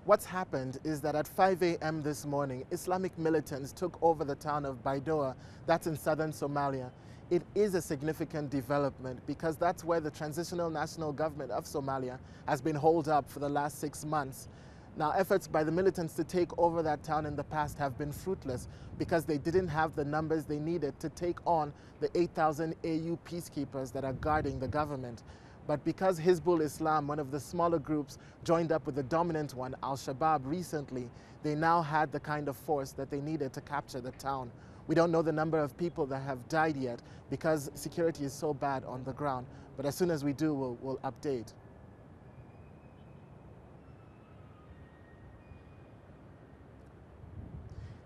What's happened is that at 5 a.m. this morning, Islamic militants took over the town of Baidoa, that's in southern Somalia. It is a significant development because that's where the Transitional National Government of Somalia has been holed up for the last 6 months. Now, efforts by the militants to take over that town in the past have been fruitless because they didn't have the numbers they needed to take on the 8,000 AU peacekeepers that are guarding the government. But because Hizbul Islam, one of the smaller groups, joined up with the dominant one, Al-Shabaab, recently, they now had the kind of force that they needed to capture the town. We don't know the number of people that have died yet because security is so bad on the ground. But as soon as we do, we'll update.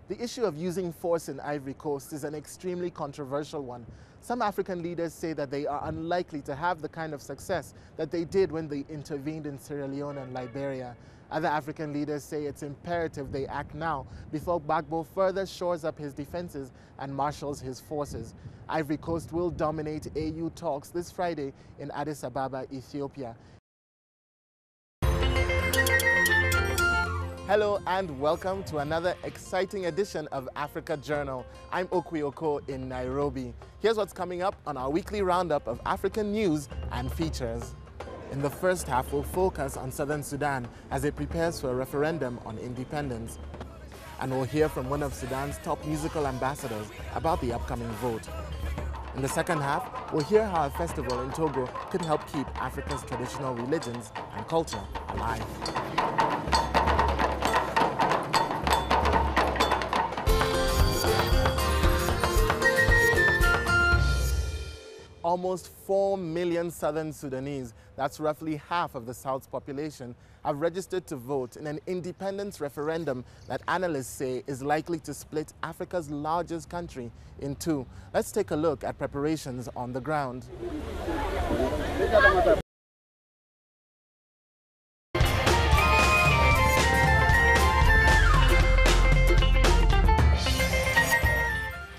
The issue of using force in Ivory Coast is an extremely controversial one. Some African leaders say that they are unlikely to have the kind of success that they did when they intervened in Sierra Leone and Liberia. Other African leaders say it's imperative they act now before Gbagbo further shores up his defenses and marshals his forces. Ivory Coast will dominate AU talks this Friday in Addis Ababa, Ethiopia. Hello and welcome to another exciting edition of Africa Journal. I'm Okwi.Okoh in Nairobi. Here's what's coming up on our weekly roundup of African news and features. In the first half, we'll focus on southern Sudan as it prepares for a referendum on independence. And we'll hear from one of Sudan's top musical ambassadors about the upcoming vote. In the second half, we'll hear how a festival in Togo could help keep Africa's traditional religions and culture alive. Almost 4 million southern Sudanese, that's roughly half of the South's population, have registered to vote in an independence referendum that analysts say is likely to split Africa's largest country in two. Let's take a look at preparations on the ground.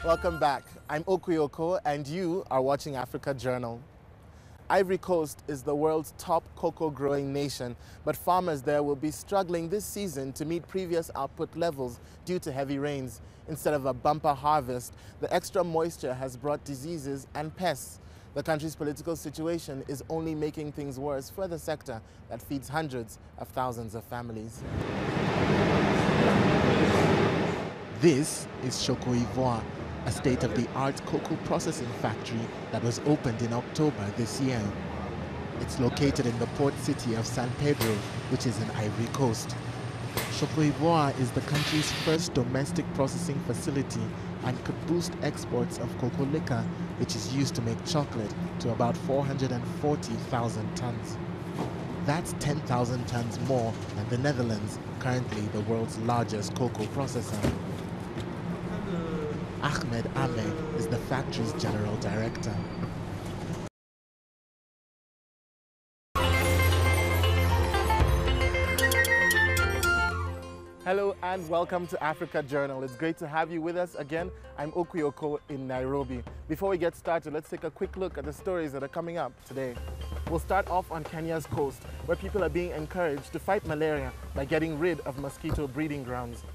Welcome back. I'm Okwi.Okoh and you are watching Africa Journal. Ivory Coast is the world's top cocoa growing nation, but farmers there will be struggling this season to meet previous output levels due to heavy rains. Instead of a bumper harvest, the extra moisture has brought diseases and pests. The country's political situation is only making things worse for the sector that feeds hundreds of thousands of families. This is Cctv.Okwi.Okoh, a state-of-the-art cocoa processing factory that was opened in October this year. It's located in the port city of San Pedro, which is in Ivory Coast. Cctv.Okwi.Okoh is the country's first domestic processing facility and could boost exports of cocoa liquor, which is used to make chocolate, to about 440,000 tons. That's 10,000 tons more than the Netherlands, currently the world's largest cocoa processor. Ahmed Ahmed is the factory's general director. Hello and welcome to Africa Journal. It's great to have you with us again. I'm Okwi.Okoh in Nairobi. Before we get started, let's take a quick look at the stories that are coming up today. We'll start off on Kenya's coast, where people are being encouraged to fight malaria by getting rid of mosquito breeding grounds.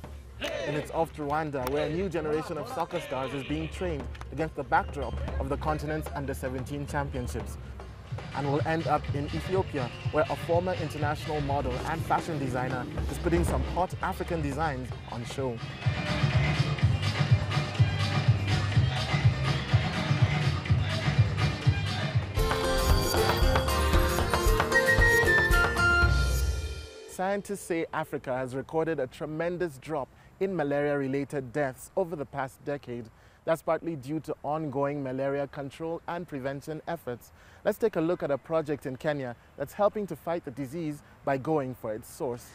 And it's off to Rwanda, where a new generation of soccer stars is being trained against the backdrop of the continent's under-17 championships. And we'll end up in Ethiopia, where a former international model and fashion designer is putting some hot African designs on show. Scientists say Africa has recorded a tremendous drop in malaria-related deaths over the past decade. That's partly due to ongoing malaria control and prevention efforts. Let's take a look at a project in Kenya that's helping to fight the disease by going for its source.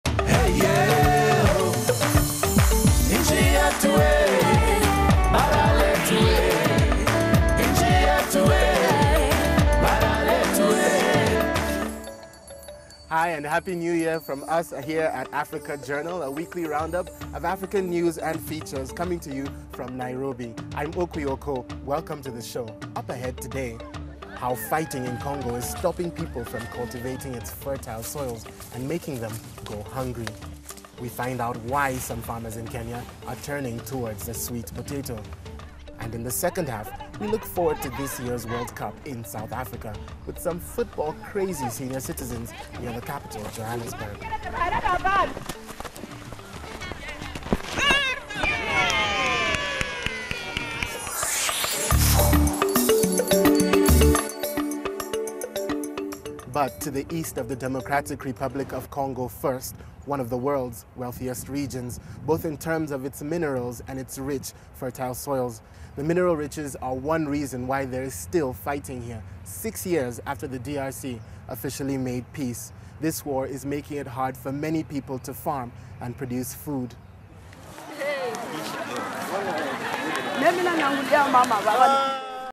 Hey, yeah. Hi and Happy New Year from us here at Africa Journal, a weekly roundup of African news and features coming to you from Nairobi. I'm Okwi.Okoh. Welcome to the show. Up ahead today. how fighting in Congo is stopping people from cultivating its fertile soils and making them go hungry. We find out why some farmers in Kenya are turning towards the sweet potato. And in the second half, we look forward to this year's World Cup in South Africa with some football-crazy senior citizens near the capital, Johannesburg. But to the east of the Democratic Republic of Congo first, one of the world's wealthiest regions, both in terms of its minerals and its rich, fertile soils. The mineral riches are one reason why there is still fighting here, 6 years after the DRC officially made peace. This war is making it hard for many people to farm and produce food.